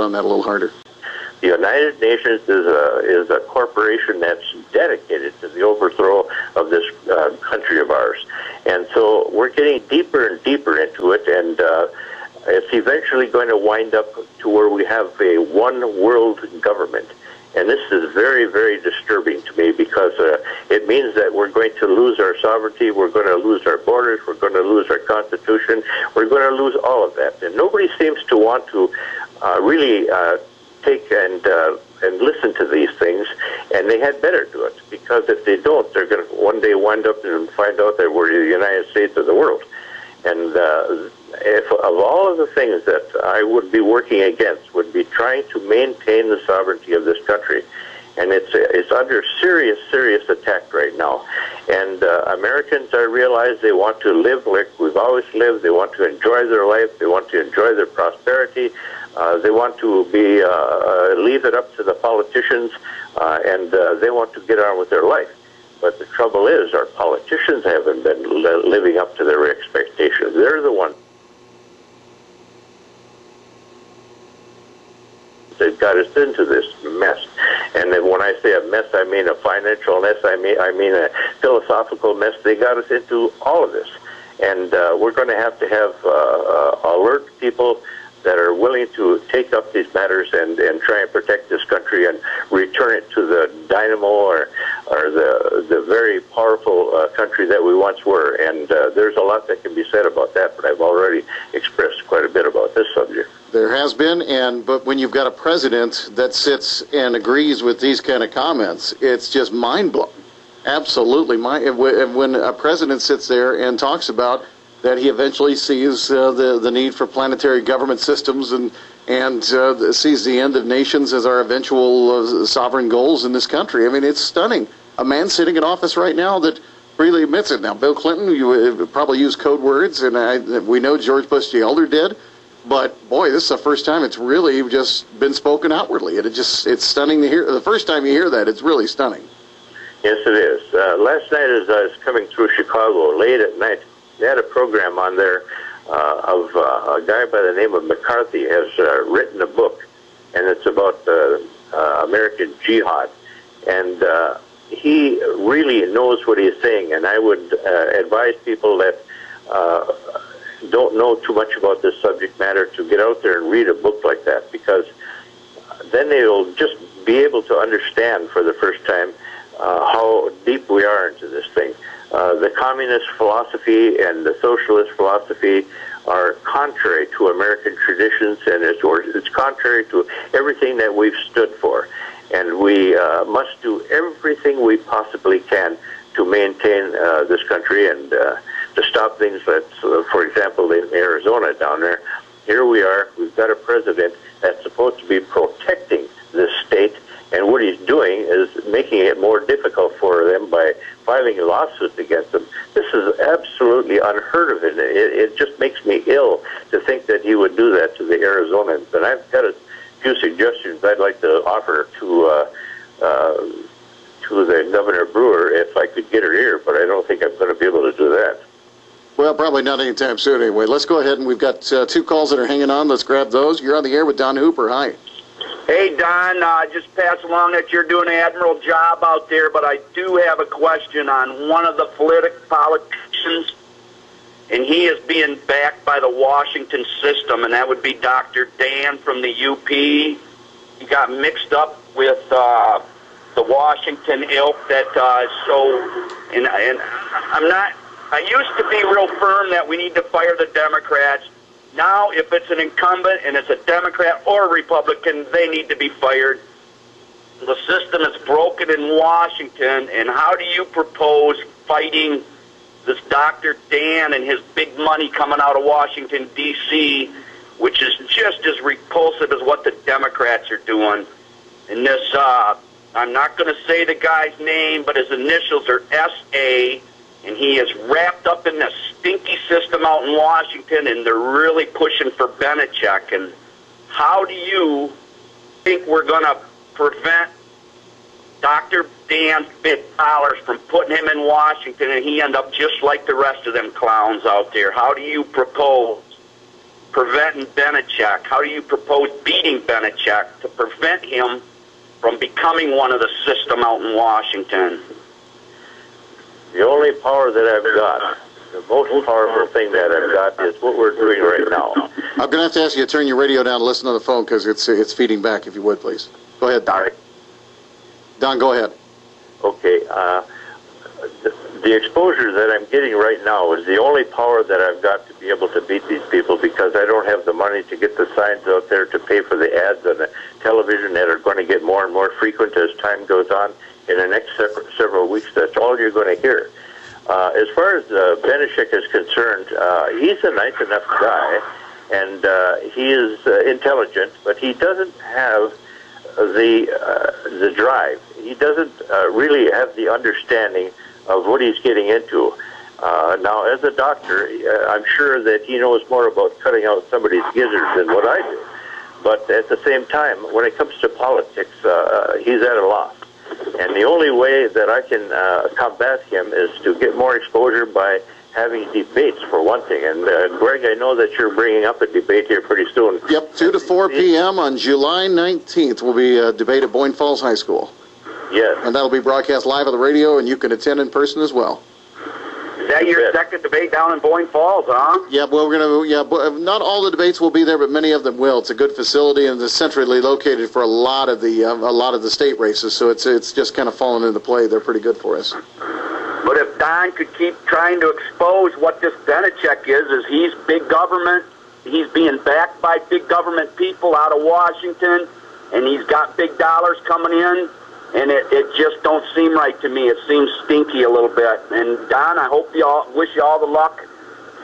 on that a little harder. The United Nations is a corporation that's dedicated to the overthrow of this country of ours. And so we're getting deeper and deeper into it, and it's eventually going to wind up to where we have a one world government. And this is very, very disturbing to me, because it means that we're going to lose our sovereignty, we're going to lose our borders, we're going to lose our Constitution, we're going to lose all of that. And nobody seems to want to really take and listen to these things, and they had better do it, because if they don't, they're going to one day wind up and find out that we're the United States of the world. And if of all of the things that I would be working against would be trying to maintain the sovereignty of this country, and it's under serious attack right now. And Americans, I realize, they want to live like we've always lived. They want to enjoy their life. They want to enjoy their prosperity. They want to be leave it up to the politicians, and they want to get on with their life. But the trouble is, our politicians haven't been living up to their expectations. They're the ones that got us into this mess. And then when I say a mess, I mean a financial mess, I mean a philosophical mess. They got us into all of this. And we're going to have alert people that are willing to take up these matters and try and protect this country and return it to the dynamo or the very powerful country that we once were. And there's a lot that can be said about that, but I've already expressed quite a bit about this subject. There has been, but when you've got a president that sits and agrees with these kind of comments, it's just mind-blowing. Absolutely. When a president sits there and talks about that he eventually sees the need for planetary government systems and sees the end of nations as our eventual sovereign goals in this country. I mean, it's stunning. A man sitting in office right now that freely admits it. Now, Bill Clinton, you probably used code words, and we know George Bush the Elder did. But, boy, this is the first time it's really just been spoken outwardly. It's stunning to hear. The first time you hear that, it's really stunning. Yes, it is. Last night as I was coming through Chicago, late at night, they had a program on there of a guy by the name of McCarthy has written a book, and it's about American jihad. And he really knows what he's saying, and I would advise people that don't know too much about this subject matter to get out there and read a book like that, because then they'll just be able to understand for the first time how deep we are into this thing. The communist philosophy and the socialist philosophy are contrary to American traditions, and it's contrary to everything that we've stood for. And we must do everything we possibly can to maintain this country and to stop things that, for example, in Arizona down there, here we are, we've got a president that's supposed to be protecting this state, and what he's doing is making it more difficult for them by filing lawsuits against them. This is absolutely unheard of, and it just makes me ill to think that he would do that to the Arizonans. And I've got a few suggestions I'd like to offer to the Governor Brewer if I could get her ear, but I don't think I'm going to be able to do that. Well, probably not anytime soon anyway. Let's go ahead, and we've got two calls that are hanging on. Let's grab those. You're on the air with Don Hooper. Hi. Hey, Don, just pass along that you're doing an admirable job out there, but I do have a question on one of the politicians, and he is being backed by the Washington system, and that would be Dr. Dan from the UP. He got mixed up with the Washington ilk that and I'm not, I used to be real firm that we need to fire the Democrats. Now, if it's an incumbent and it's a Democrat or a Republican, they need to be fired. The system is broken in Washington, and how do you propose fighting this Dr. Dan and his big money coming out of Washington, D.C., which is just as repulsive as what the Democrats are doing? And this, I'm not going to say the guy's name, but his initials are S.A., and he is wrapped up in this stinky system out in Washington, and they're really pushing for Belichick. And how do you think we're going to prevent Dr. Dan's big dollars from putting him in Washington and he end up just like the rest of them clowns out there? How do you propose preventing Belichick? How do you propose beating Belichick to prevent him from becoming one of the system out in Washington? The only power that I've got, the most powerful thing that I've got, is what we're doing right now. I'm going to have to ask you to turn your radio down and listen on the phone because it's feeding back, if you would, please. Go ahead, Don. Sorry. Don, go ahead. Okay. The exposure that I'm getting right now is the only power that I've got to be able to beat these people, because I don't have the money to get the signs out there to pay for the ads on the television that are going to get more and more frequent as time goes on. In the next several weeks, that's all you're going to hear. As far as Belichick is concerned, he's a nice enough guy, and he is intelligent, but he doesn't have the drive. He doesn't really have the understanding of what he's getting into. Now, as a doctor, I'm sure that he knows more about cutting out somebody's gizzards than what I do. But at the same time, when it comes to politics, he's at a loss. And the only way that I can combat him is to get more exposure by having debates, for one thing. And, Greg, I know that you're bringing up a debate here pretty soon. Yep, 2 to 4 p.m. on July 19th will be a debate at Boyne Falls High School. Yes. And that'll be broadcast live on the radio, and you can attend in person as well. Is that your second debate down in Boyne Falls, huh? Yeah, well, not all the debates will be there, but many of them will. It's a good facility, and it's centrally located for a lot of the state races, so it's just kind of fallen into play. They're pretty good for us. But if Don could keep trying to expose what this Belichick is he's big government, he's being backed by big government people out of Washington, and he's got big dollars coming in, and it just don't seem right to me. It seems stinky a little bit. And Don, I hope wish you all the luck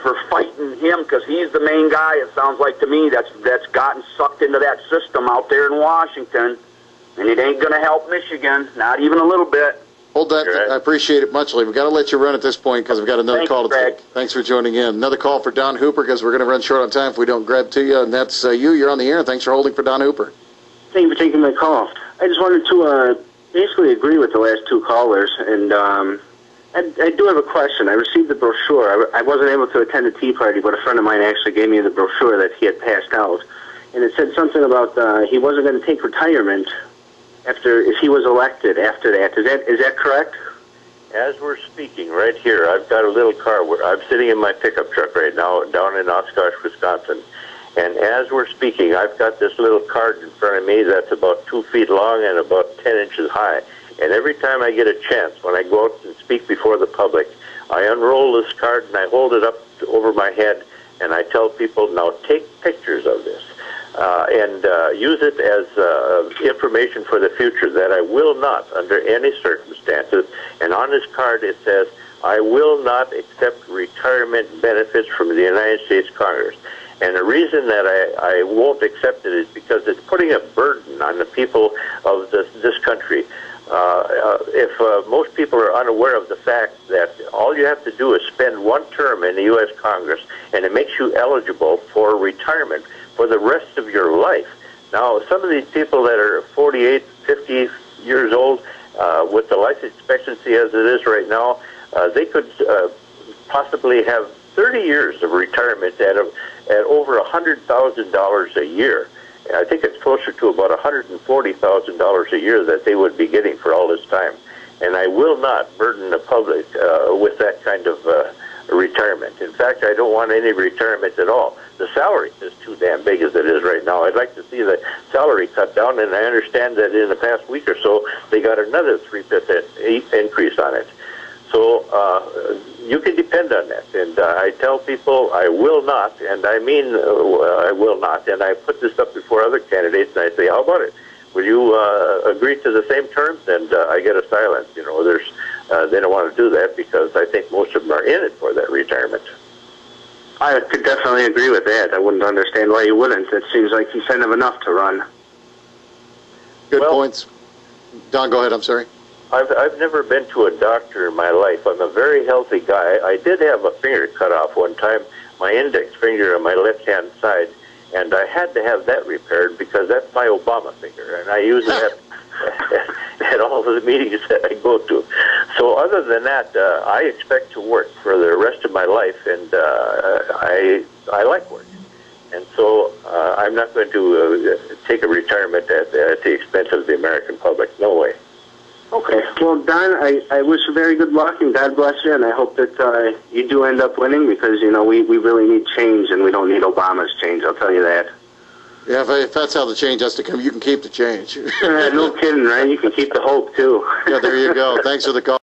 for fighting him, because he's the main guy, it sounds like to me, that's gotten sucked into that system out there in Washington, and it ain't going to help Michigan, not even a little bit. Hold that. Right. I appreciate it muchly. We've got to let you run at this point because we've got another call to take. Thanks for joining in. Another call for Don Hooper, because we're going to run short on time if we don't grab to you. And that's you. You're on the air. Thanks for holding for Don Hooper. Thank you for taking my call. I just wanted to basically agree with the last two callers. And I do have a question. I received the brochure. I wasn't able to attend the Tea Party, but a friend of mine actually gave me the brochure that he had passed out. And it said something about he wasn't going to take retirement if he was elected after that. Is that correct? As we're speaking right here, I've got a little car where I'm sitting in my pickup truck right now down in Oshkosh, Wisconsin. And as we're speaking, I've got this little card in front of me that's about 2 feet long and about 10 inches high. And every time I get a chance, when I go out and speak before the public, I unroll this card and I hold it up over my head and I tell people, now take pictures of this. And use it as information for the future, that I will not, under any circumstances, and on this card it says, I will not accept retirement benefits from the United States Congress. And the reason that I won't accept it is because it's putting a burden on the people of this country. If most people are unaware of the fact that all you have to do is spend one term in the U.S. Congress, and it makes you eligible for retirement for the rest of your life. Now, some of these people that are 48, 50 years old, with the life expectancy as it is right now, they could possibly have 30 years of retirement at over $100,000 a year. I think it's closer to about $140,000 a year that they would be getting for all this time. And I will not burden the public with that kind of retirement. In fact, I don't want any retirement at all. The salary is too damn big as it is right now. I'd like to see the salary cut down, and I understand that in the past week or so, they got another 3% increase on it. So you can depend on that. And I tell people I will not, and I mean I will not. And I put this up before other candidates, and I say, how about it? Will you agree to the same terms? And I get a silence. You know, they don't want to do that because I think most of them are in it for that retirement. I could definitely agree with that. I wouldn't understand why you wouldn't. It seems like he's kind of enough to run. Good points. Don, go ahead. I'm sorry. I've never been to a doctor in my life. I'm a very healthy guy. I did have a finger cut off one time, my index finger on my left-hand side, and I had to have that repaired because that's my Obama finger, and I use it at all of the meetings that I go to. So other than that, I expect to work for the rest of my life, and I like work. And so I'm not going to take a retirement at the expense of the American public. No way. Okay. Well, Don, I wish you very good luck, and God bless you, and I hope that you do end up winning, because, you know, we really need change, and we don't need Obama's change, I'll tell you that. Yeah, if that's how the change has to come, you can keep the change. No kidding, right? You can keep the hope, too. Yeah, there you go. Thanks for the call.